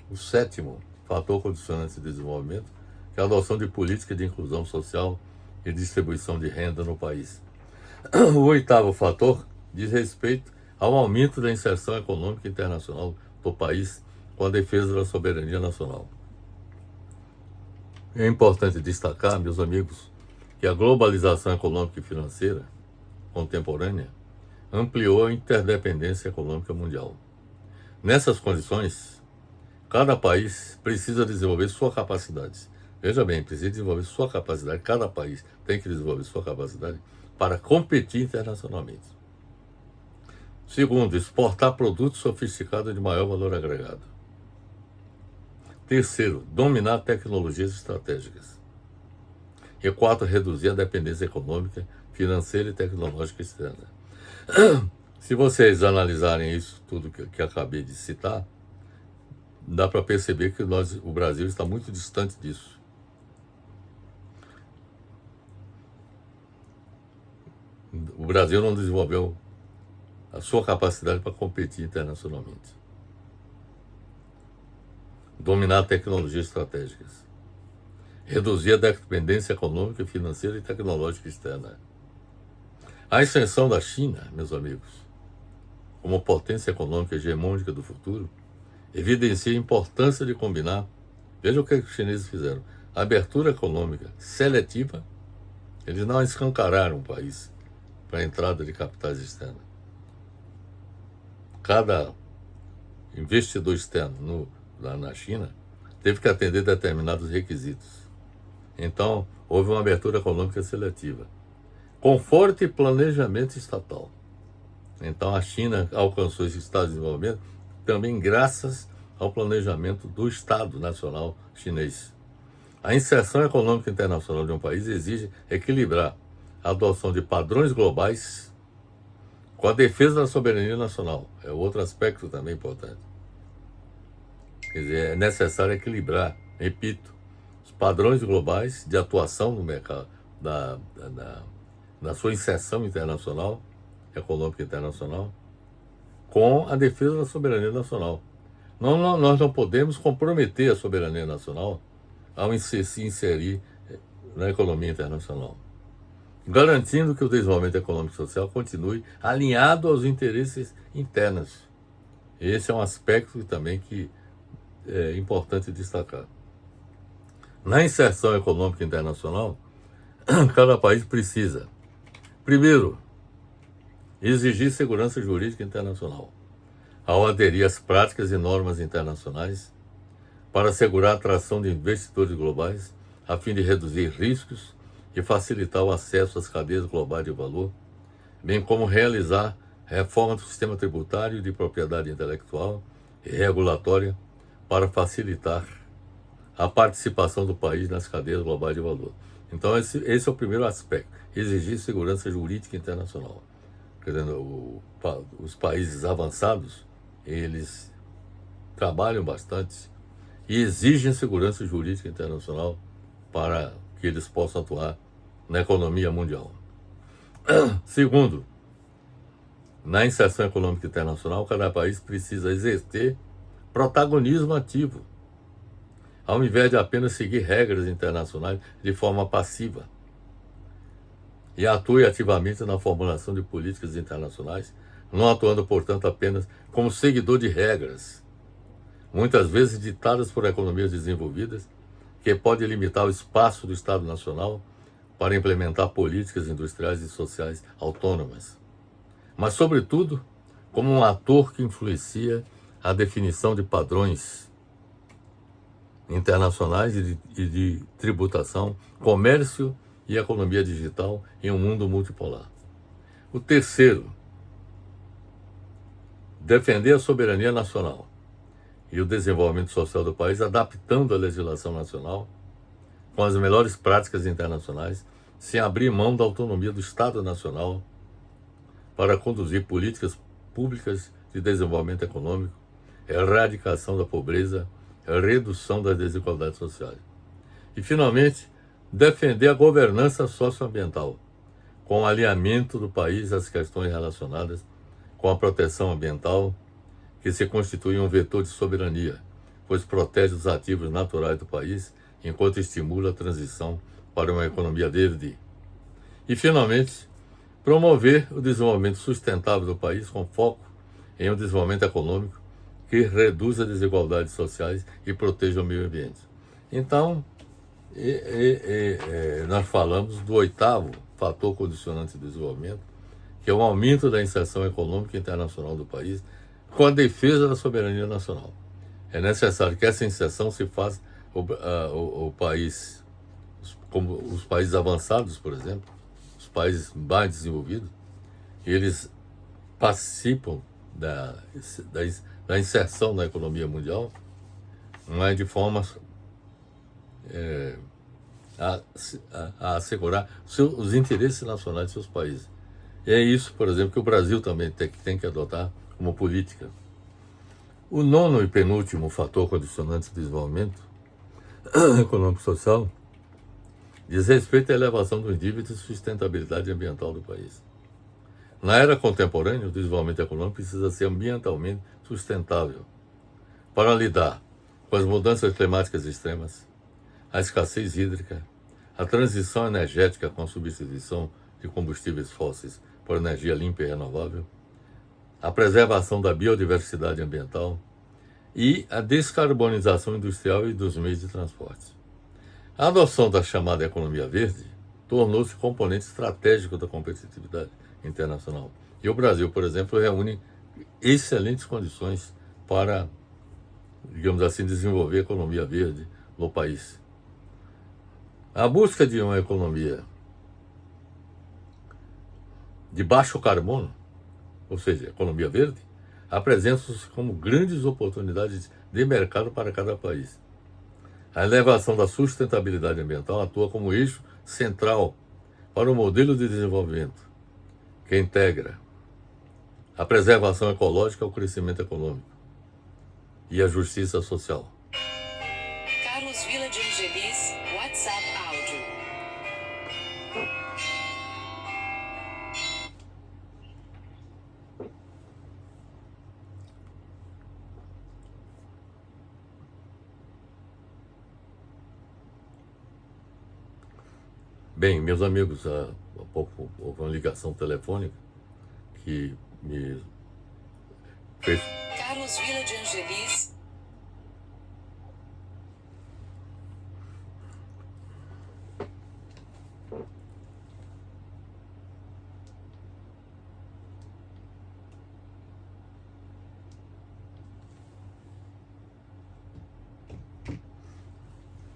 Speaker 1: o sétimo fator condicionante de desenvolvimento, que é a adoção de política de inclusão social e distribuição de renda no país. O oitavo fator diz respeito ao aumento da inserção econômica internacional do país com a defesa da soberania nacional. É importante destacar, meus amigos, que a globalização econômica e financeira contemporânea ampliou a interdependência econômica mundial. Nessas condições, cada país precisa desenvolver sua capacidade. Veja bem, precisa desenvolver sua capacidade, cada país tem que desenvolver sua capacidade para competir internacionalmente. Segundo, exportar produtos sofisticados de maior valor agregado. Terceiro, dominar tecnologias estratégicas. E quarto, reduzir a dependência econômica, financeira e tecnológica externa. Se vocês analisarem isso tudo que acabei de citar, dá para perceber que o Brasil está muito distante disso. O Brasil não desenvolveu a sua capacidade para competir internacionalmente. Dominar tecnologias estratégicas. Reduzir a dependência econômica, financeira e tecnológica externa. A ascensão da China, meus amigos, como potência econômica hegemônica do futuro, evidencia a importância de combinar, veja o que os chineses fizeram, abertura econômica seletiva. Eles não escancararam o país para a entrada de capitais externos. Cada investidor externo na China teve que atender determinados requisitos. Então, houve uma abertura econômica seletiva, com forte planejamento estatal. Então, a China alcançou esse estado de desenvolvimento também graças ao planejamento do Estado Nacional Chinês. A inserção econômica internacional de um país exige equilibrar a adoção de padrões globais com a defesa da soberania nacional. É outro aspecto também importante. Quer dizer, é necessário equilibrar, repito, os padrões globais de atuação no mercado, na sua inserção internacional, econômica internacional, com a defesa da soberania nacional. Nós não podemos comprometer a soberania nacional ao se inserir na economia internacional, garantindo que o desenvolvimento econômico e social continue alinhado aos interesses internos. Esse é um aspecto também que é importante destacar. Na inserção econômica internacional, cada país precisa, primeiro, exigir segurança jurídica internacional, ao aderir às práticas e normas internacionais para assegurar a atração de investidores globais, a fim de reduzir riscos e facilitar o acesso às cadeias globais de valor, bem como realizar reforma do sistema tributário e de propriedade intelectual e regulatória para facilitar a participação do país nas cadeias globais de valor. Então, esse é o primeiro aspecto, exigir segurança jurídica internacional. Quer dizer, os países avançados, eles trabalham bastante e exigem segurança jurídica internacional para que eles possam atuar na economia mundial. Segundo, na inserção econômica internacional, cada país precisa exercer protagonismo ativo, ao invés de apenas seguir regras internacionais de forma passiva, e atue ativamente na formulação de políticas internacionais, não atuando, portanto, apenas como seguidor de regras, muitas vezes ditadas por economias desenvolvidas, que pode limitar o espaço do Estado Nacional para implementar políticas industriais e sociais autônomas, mas, sobretudo, como um ator que influencia a definição de padrões internacionais e de tributação, comércio e economia digital em um mundo multipolar. O terceiro, defender a soberania nacional e o desenvolvimento social do país, adaptando a legislação nacional com as melhores práticas internacionais, sem abrir mão da autonomia do Estado Nacional para conduzir políticas públicas de desenvolvimento econômico, erradicação da pobreza, redução das desigualdades sociais. E, finalmente, defender a governança socioambiental, com o alinhamento do país às questões relacionadas com a proteção ambiental, que se constitui um vetor de soberania, pois protege os ativos naturais do país, enquanto estimula a transição para uma economia verde. E, finalmente, promover o desenvolvimento sustentável do país com foco em um desenvolvimento econômico que reduza desigualdades sociais e proteja o meio ambiente. Então, nós falamos do oitavo fator condicionante do desenvolvimento, que é o aumento da inserção econômica internacional do país com a defesa da soberania nacional. É necessário que essa inserção se faça o país, como os países avançados, por exemplo, os países mais desenvolvidos, eles participam da inserção na economia mundial, mas de forma a assegurar os interesses nacionais de seus países. E é isso, por exemplo, que o Brasil também tem que adotar como política. O nono e penúltimo fator condicionante do desenvolvimento econômico e social diz respeito à elevação dos níveis de sustentabilidade ambiental do país. Na era contemporânea, o desenvolvimento econômico precisa ser ambientalmente sustentável para lidar com as mudanças climáticas extremas, a escassez hídrica, a transição energética com a substituição de combustíveis fósseis por energia limpa e renovável, a preservação da biodiversidade ambiental e a descarbonização industrial e dos meios de transporte. A adoção da chamada economia verde tornou-se componente estratégico da competitividade internacional. E o Brasil, por exemplo, reúne excelentes condições para, digamos assim, desenvolver a economia verde no país. A busca de uma economia de baixo carbono, ou seja, economia verde, apresentam-se como grandes oportunidades de mercado para cada país. A elevação da sustentabilidade ambiental atua como eixo central para o modelo de desenvolvimento, que integra a preservação ecológica ao crescimento econômico e a justiça social.
Speaker 2: Carlos Vila de Angelis, WhatsApp áudio.
Speaker 1: Bem, meus amigos, há pouco houve uma ligação telefônica que me fez...
Speaker 2: Carlos Vila de Angelis.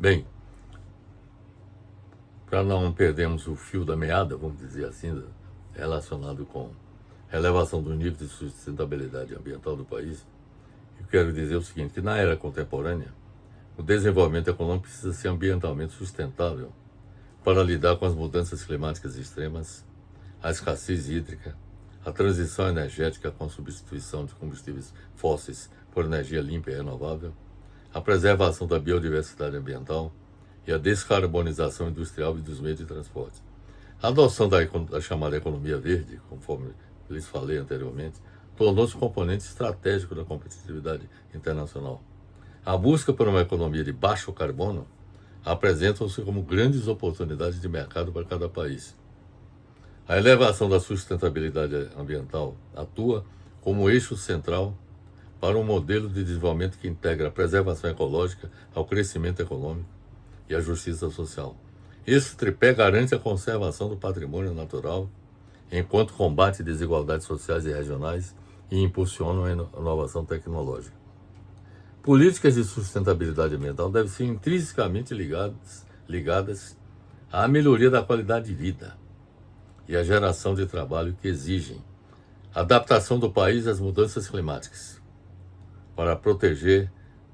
Speaker 1: Bem, para não perdermos o fio da meada, vamos dizer assim, relacionado com a elevação do nível de sustentabilidade ambiental do país, eu quero dizer o seguinte, que na era contemporânea, o desenvolvimento econômico precisa ser ambientalmente sustentável para lidar com as mudanças climáticas extremas, a escassez hídrica, a transição energética com substituição de combustíveis fósseis por energia limpa e renovável, a preservação da biodiversidade ambiental e a descarbonização industrial e dos meios de transporte. A adoção da chamada economia verde, conforme lhes falei anteriormente, tornou-se um componente estratégico da competitividade internacional. A busca por uma economia de baixo carbono apresentam-se como grandes oportunidades de mercado para cada país. A elevação da sustentabilidade ambiental atua como eixo central para um modelo de desenvolvimento que integra a preservação ecológica ao crescimento econômico e à justiça social. Esse tripé garante a conservação do patrimônio natural, enquanto combate desigualdades sociais e regionais e impulsiona a inovação tecnológica. Políticas de sustentabilidade ambiental devem ser intrinsecamente ligadas à melhoria da qualidade de vida e à geração de trabalho que exigem adaptação do país às mudanças climáticas, para proteger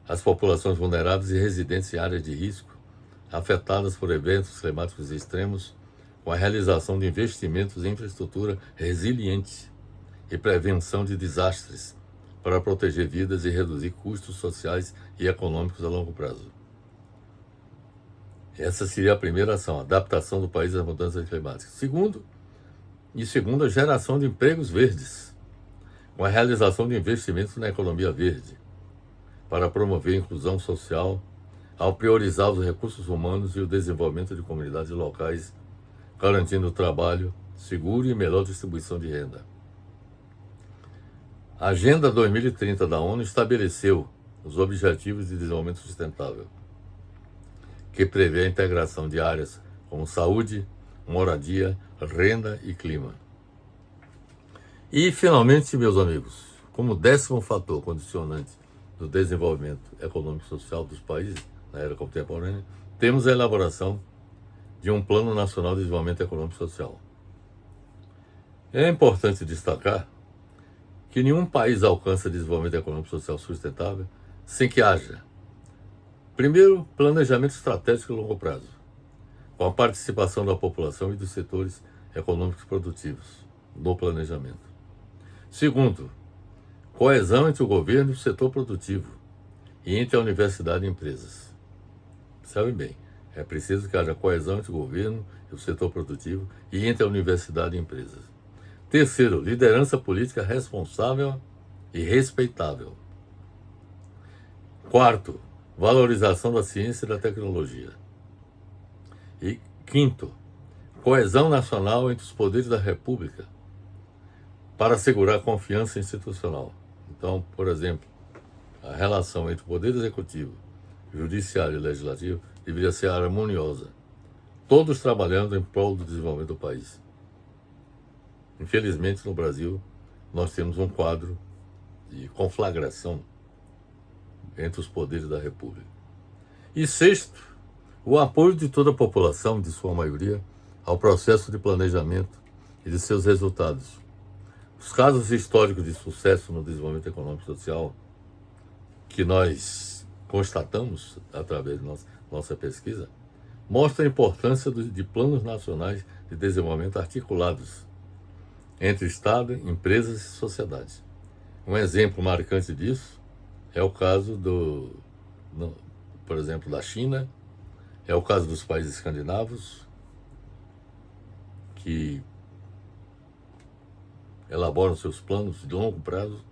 Speaker 1: as populações vulneráveis e residentes em áreas de risco afetadas por eventos climáticos extremos, com a realização de investimentos em infraestrutura resiliente e prevenção de desastres, para proteger vidas e reduzir custos sociais e econômicos a longo prazo. Essa seria a primeira ação, a adaptação do país às mudanças climáticas. Segundo, a geração de empregos verdes, com a realização de investimentos na economia verde, para promover a inclusão social, ao priorizar os recursos humanos e o desenvolvimento de comunidades locais, garantindo trabalho seguro e melhor distribuição de renda. A Agenda 2030 da ONU estabeleceu os Objetivos de Desenvolvimento Sustentável, que prevê a integração de áreas como saúde, moradia, renda e clima. E, finalmente, meus amigos, como 10º fator condicionante do desenvolvimento econômico e social dos países na era contemporânea, temos a elaboração de um Plano Nacional de Desenvolvimento Econômico e Social. É importante destacar que nenhum país alcança desenvolvimento econômico e social sustentável sem que haja, primeiro, planejamento estratégico a longo prazo, com a participação da população e dos setores econômicos produtivos no planejamento. Segundo, coesão entre o governo e o setor produtivo e entre a universidade e empresas. Sabem bem, é preciso que haja coesão entre o governo e o setor produtivo e entre a universidade e empresas. Terceiro, liderança política responsável e respeitável. Quarto, valorização da ciência e da tecnologia. E quinto, coesão nacional entre os poderes da República para assegurar a confiança institucional. Então, por exemplo, a relação entre o poder executivo, judiciário e legislativo deveria ser harmoniosa, todos trabalhando em prol do desenvolvimento do país. Infelizmente, no Brasil, nós temos um quadro de conflagração entre os poderes da República. E sexto, o apoio de toda a população, de sua maioria, ao processo de planejamento e de seus resultados. Os casos históricos de sucesso no desenvolvimento econômico e social que nós constatamos através de nossa pesquisa mostram a importância de planos nacionais de desenvolvimento articulados entre Estado, empresas e sociedade. Um exemplo marcante disso é o caso por exemplo, da China, é o caso dos países escandinavos, que elaboram seus planos de longo prazo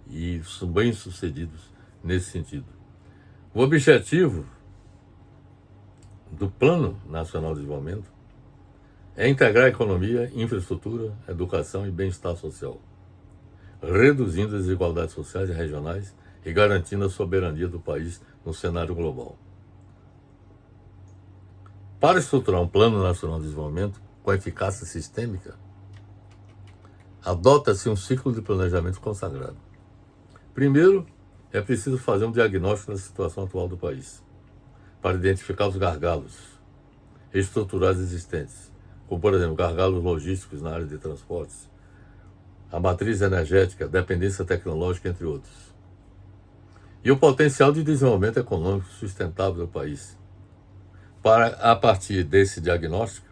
Speaker 1: e são bem-sucedidos nesse sentido. O objetivo do Plano Nacional de Desenvolvimento é integrar a economia, infraestrutura, educação e bem-estar social, reduzindo as desigualdades sociais e regionais e garantindo a soberania do país no cenário global. Para estruturar um Plano Nacional de Desenvolvimento com eficácia sistêmica, adota-se um ciclo de planejamento consagrado. Primeiro, é preciso fazer um diagnóstico da situação atual do país, para identificar os gargalos estruturais existentes, como, por exemplo, gargalos logísticos na área de transportes, a matriz energética, a dependência tecnológica, entre outros. E o potencial de desenvolvimento econômico sustentável do país, para, a partir desse diagnóstico,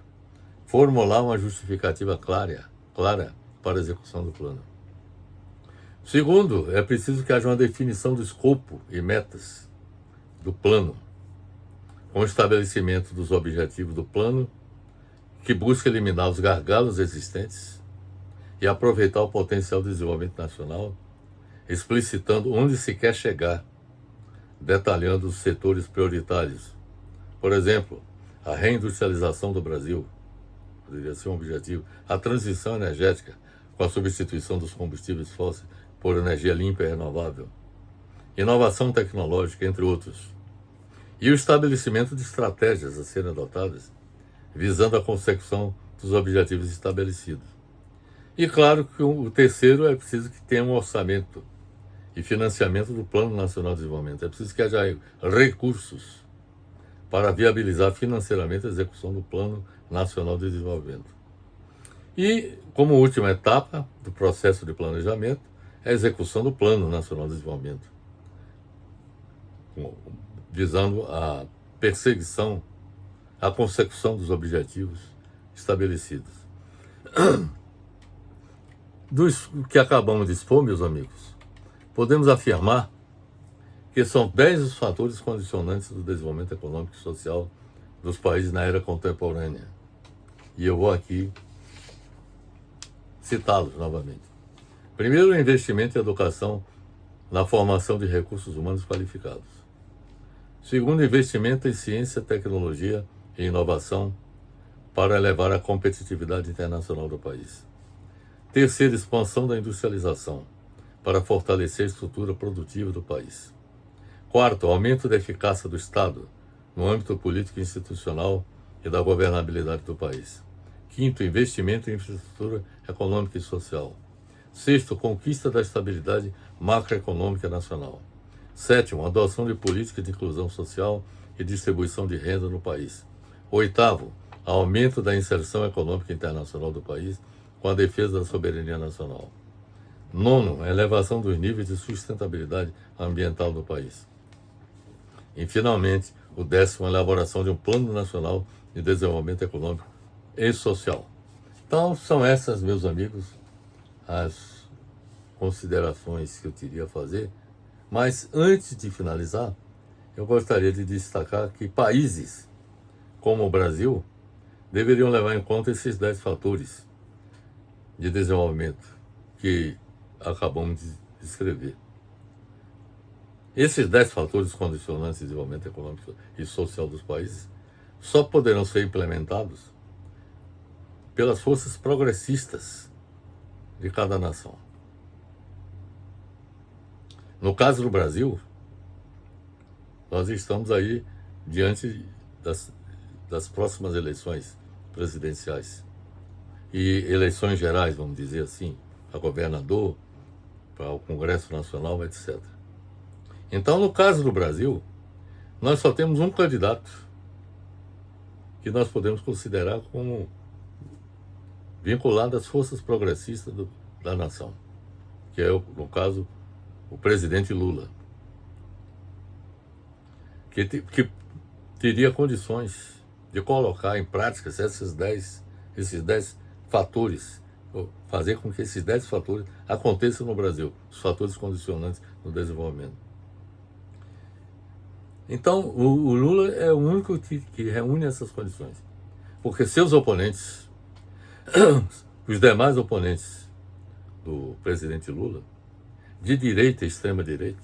Speaker 1: formular uma justificativa clara para a execução do plano. Segundo, é preciso que haja uma definição do escopo e metas do plano, com o estabelecimento dos objetivos do plano, que busca eliminar os gargalos existentes e aproveitar o potencial de desenvolvimento nacional, explicitando onde se quer chegar, detalhando os setores prioritários. Por exemplo, a reindustrialização do Brasil, poderia ser um objetivo, a transição energética, com a substituição dos combustíveis fósseis por energia limpa e renovável, inovação tecnológica, entre outros, e o estabelecimento de estratégias a serem adotadas, visando a consecução dos objetivos estabelecidos. E claro que o terceiro é preciso que tenha um orçamento e financiamento do Plano Nacional de Desenvolvimento. É preciso que haja recursos para viabilizar financeiramente a execução do Plano Nacional de Desenvolvimento. E, como última etapa do processo de planejamento, é a execução do Plano Nacional de Desenvolvimento, visando a perseguição, a consecução dos objetivos estabelecidos. Dos que acabamos de expor, meus amigos, podemos afirmar que são 10 os fatores condicionantes do desenvolvimento econômico e social dos países na era contemporânea. E eu vou aqui citá-los novamente. Primeiro, o investimento em educação na formação de recursos humanos qualificados. Segundo, investimento em ciência, tecnologia e inovação para elevar a competitividade internacional do país. Terceiro, expansão da industrialização para fortalecer a estrutura produtiva do país. Quarto, aumento da eficácia do Estado no âmbito político e institucional e da governabilidade do país. Quinto, investimento em infraestrutura econômica e social. Sexto, conquista da estabilidade macroeconômica nacional. Sétimo, adoção de políticas de inclusão social e distribuição de renda no país. Oitavo, aumento da inserção econômica internacional do país com a defesa da soberania nacional. Nono, a elevação dos níveis de sustentabilidade ambiental do país. E, finalmente, o décimo, a elaboração de um Plano Nacional de Desenvolvimento Econômico e Social. Então, são essas, meus amigos, as considerações que eu teria a fazer. Mas, antes de finalizar, eu gostaria de destacar que países como o Brasil deveriam levar em conta esses 10 fatores de desenvolvimento que acabamos de descrever. Esses 10 fatores condicionantes de desenvolvimento econômico e social dos países só poderão ser implementados pelas forças progressistas de cada nação. No caso do Brasil, nós estamos aí diante das próximas eleições presidenciais e eleições gerais, vamos dizer assim, para governador, para o Congresso Nacional, etc. Então, no caso do Brasil, nós só temos um candidato que nós podemos considerar como vinculado às forças progressistas da nação, que é, no caso, o presidente Lula, que teria condições de colocar em prática esses 10 fatores, fazer com que esses 10 fatores aconteçam no Brasil, os fatores condicionantes do desenvolvimento. Então, o Lula é o único que reúne essas condições, porque seus oponentes, os demais oponentes do presidente Lula, de direita e extrema-direita,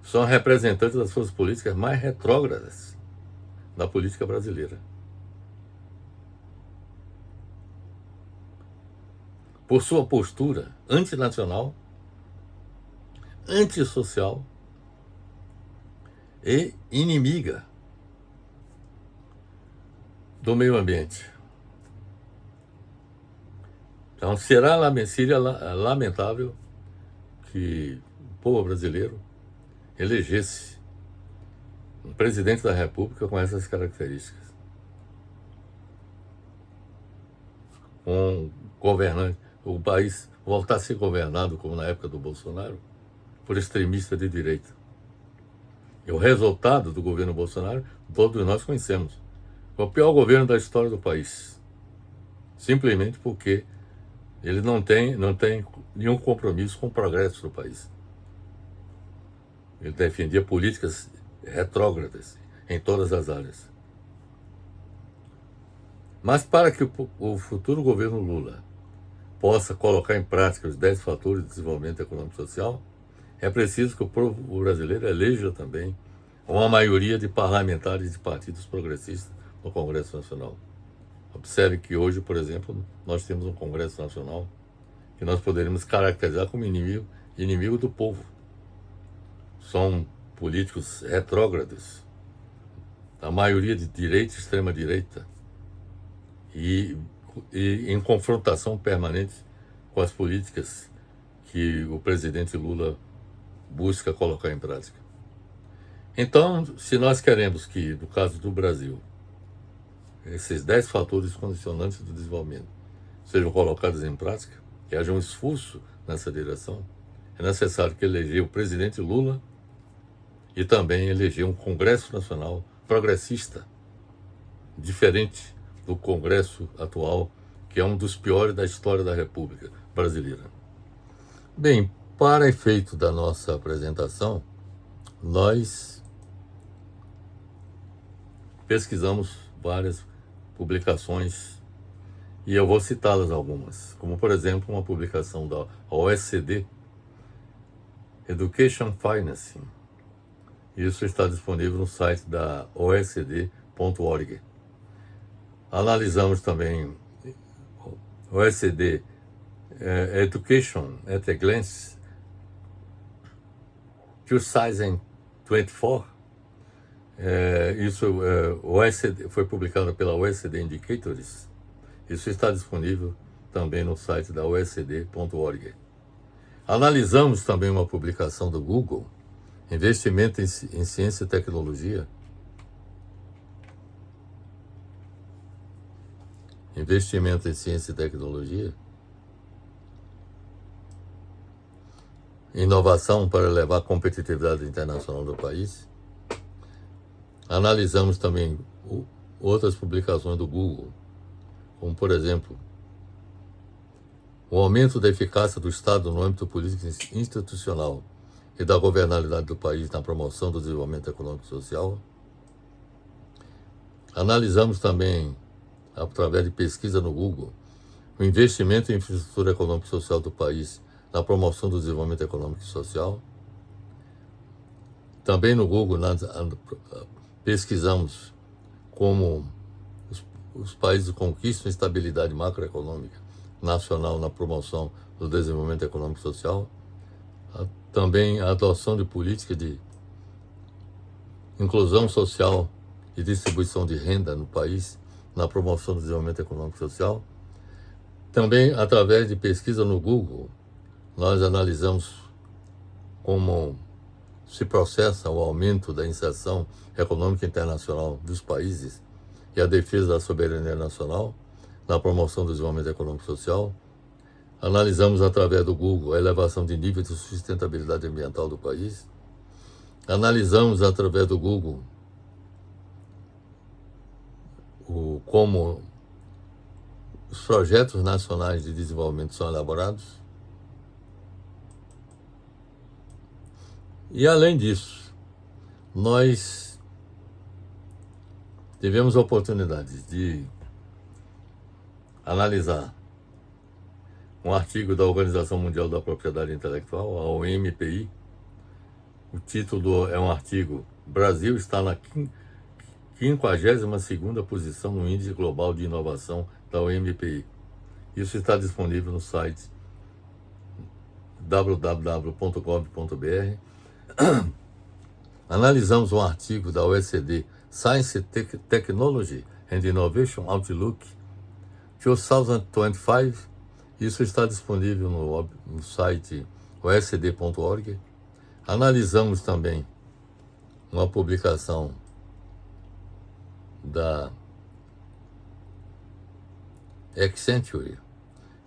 Speaker 1: são representantes das forças políticas mais retrógradas da política brasileira. Por sua postura antinacional, antissocial e inimiga do meio ambiente. Então, seria lamentável que o povo brasileiro elegesse um presidente da República com essas características. Um governante, o país voltar a ser governado, como na época do Bolsonaro, por extremistas de direita. E o resultado do governo Bolsonaro, todos nós conhecemos. Foi o pior governo da história do país. Simplesmente porque ele não tem nenhum compromisso com o progresso do país. Ele defendia políticas retrógradas em todas as áreas. Mas para que o futuro governo Lula possa colocar em prática os 10 fatores de desenvolvimento econômico e social, é preciso que o povo brasileiro eleja também uma maioria de parlamentares de partidos progressistas no Congresso Nacional. Observe que hoje, por exemplo, nós temos um Congresso Nacional que nós poderíamos caracterizar como inimigo do povo. São políticos retrógrados, a maioria de direita e extrema-direita, e em confrontação permanente com as políticas que o presidente Lula busca colocar em prática. Então, se nós queremos que, no caso do Brasil, esses 10 fatores condicionantes do desenvolvimento sejam colocados em prática, que haja um esforço nessa direção, é necessário que eleger o presidente Lula e também eleger um Congresso Nacional progressista, diferente do Congresso atual, que é um dos piores da história da República Brasileira. Bem, para efeito da nossa apresentação, nós pesquisamos várias publicações e eu vou citá-las algumas, como por exemplo uma publicação da OECD, Education Financing. Isso está disponível no site da oecd.org. Analisamos também OECD Education at a Glance 2024. OECD, foi publicado pela OECD Indicators. Isso está disponível também no site da oecd.org. Analisamos também uma publicação do Google, Investimento em Ciência e Tecnologia. Investimento em Ciência e Tecnologia. Inovação para elevar a competitividade internacional do país. Analisamos também outras publicações do Google, como, por exemplo, o aumento da eficácia do Estado no âmbito político institucional e da governabilidade do país na promoção do desenvolvimento econômico e social. Analisamos também, através de pesquisa no Google, o investimento em infraestrutura econômica e social do país na promoção do desenvolvimento econômico e social. Também no Google nós pesquisamos como os países conquistam estabilidade macroeconômica nacional na promoção do desenvolvimento econômico e social. Também a adoção de políticas de inclusão social e distribuição de renda no país na promoção do desenvolvimento econômico e social. Também, através de pesquisa no Google, nós analisamos como se processa o aumento da inserção econômica internacional dos países e a defesa da soberania nacional na promoção do desenvolvimento econômico e social. Analisamos através do Google a elevação de nível de sustentabilidade ambiental do país. Analisamos através do Google como os projetos nacionais de desenvolvimento são elaborados. E além disso, nós tivemos a oportunidade de analisar um artigo da Organização Mundial da Propriedade Intelectual, a OMPI. O título é um artigo: Brasil está na 52ª posição no Índice Global de Inovação da OMPI. Isso está disponível no site www.gov.br. Analisamos um artigo da OECD, Science, Technology and Innovation Outlook 2025. Isso está disponível no site oecd.org. Analisamos também uma publicação da Accenture,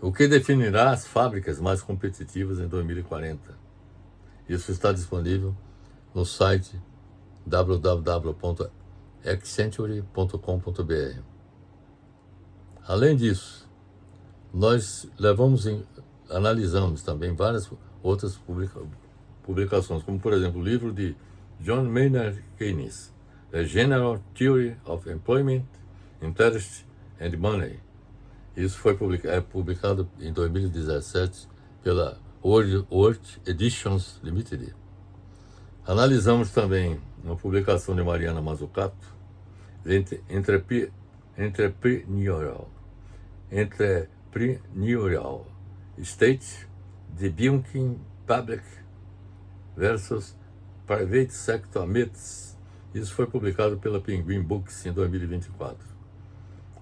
Speaker 1: o que definirá as fábricas mais competitivas em 2040. Isso está disponível no site www.accenture.com.br. Além disso, nós analisamos também várias outras publicações, como por exemplo o livro de John Maynard Keynes, The General Theory of Employment, Interest and Money. Isso foi publicado em 2017 pela World Editions Limited. Analisamos também uma publicação de Mariana Mazzucato, Entrepreneurial State Debunking Public versus Private Sector Myths. Isso foi publicado pela Penguin Books em 2024.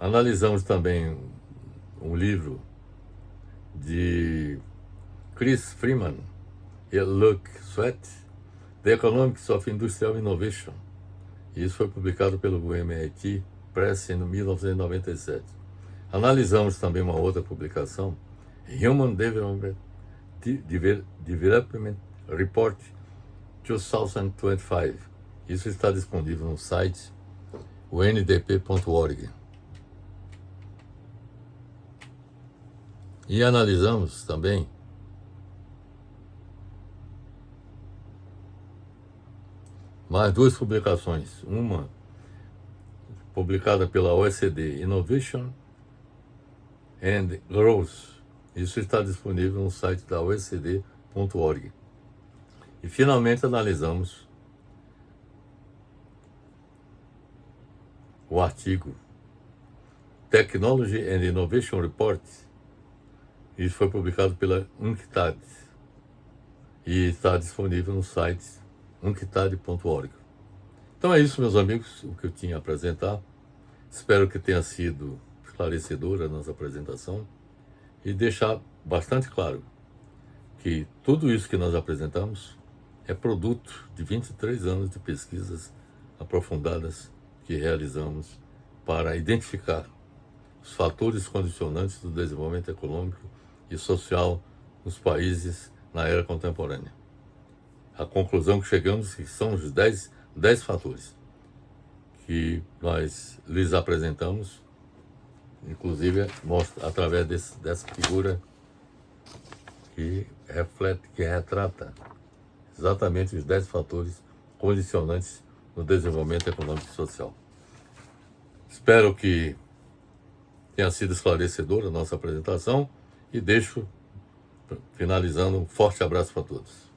Speaker 1: Analisamos também um livro de Chris Freeman e Luke Sweat, The Economics of Industrial Innovation. Isso foi publicado pelo MIT Press em 1997. Analisamos também uma outra publicação, Human Development Report 2025. Isso está disponível no site ndp.org. E analisamos também mais duas publicações, uma publicada pela OECD, Innovation and Growth. Isso está disponível no site da OECD.org. E finalmente analisamos o artigo Technology and Innovation Report. Isso foi publicado pela UNCTAD e está disponível no site unctad.org. Então é isso, meus amigos, o que eu tinha a apresentar. Espero que tenha sido esclarecedora a nossa apresentação e deixar bastante claro que tudo isso que nós apresentamos é produto de 23 anos de pesquisas aprofundadas que realizamos para identificar os fatores condicionantes do desenvolvimento econômico e social nos países na era contemporânea. A conclusão que chegamos é que são os 10 fatores que nós lhes apresentamos, inclusive através dessa figura que retrata exatamente os 10 fatores condicionantes no desenvolvimento econômico e social. Espero que tenha sido esclarecedora a nossa apresentação e deixo, finalizando, um forte abraço para todos.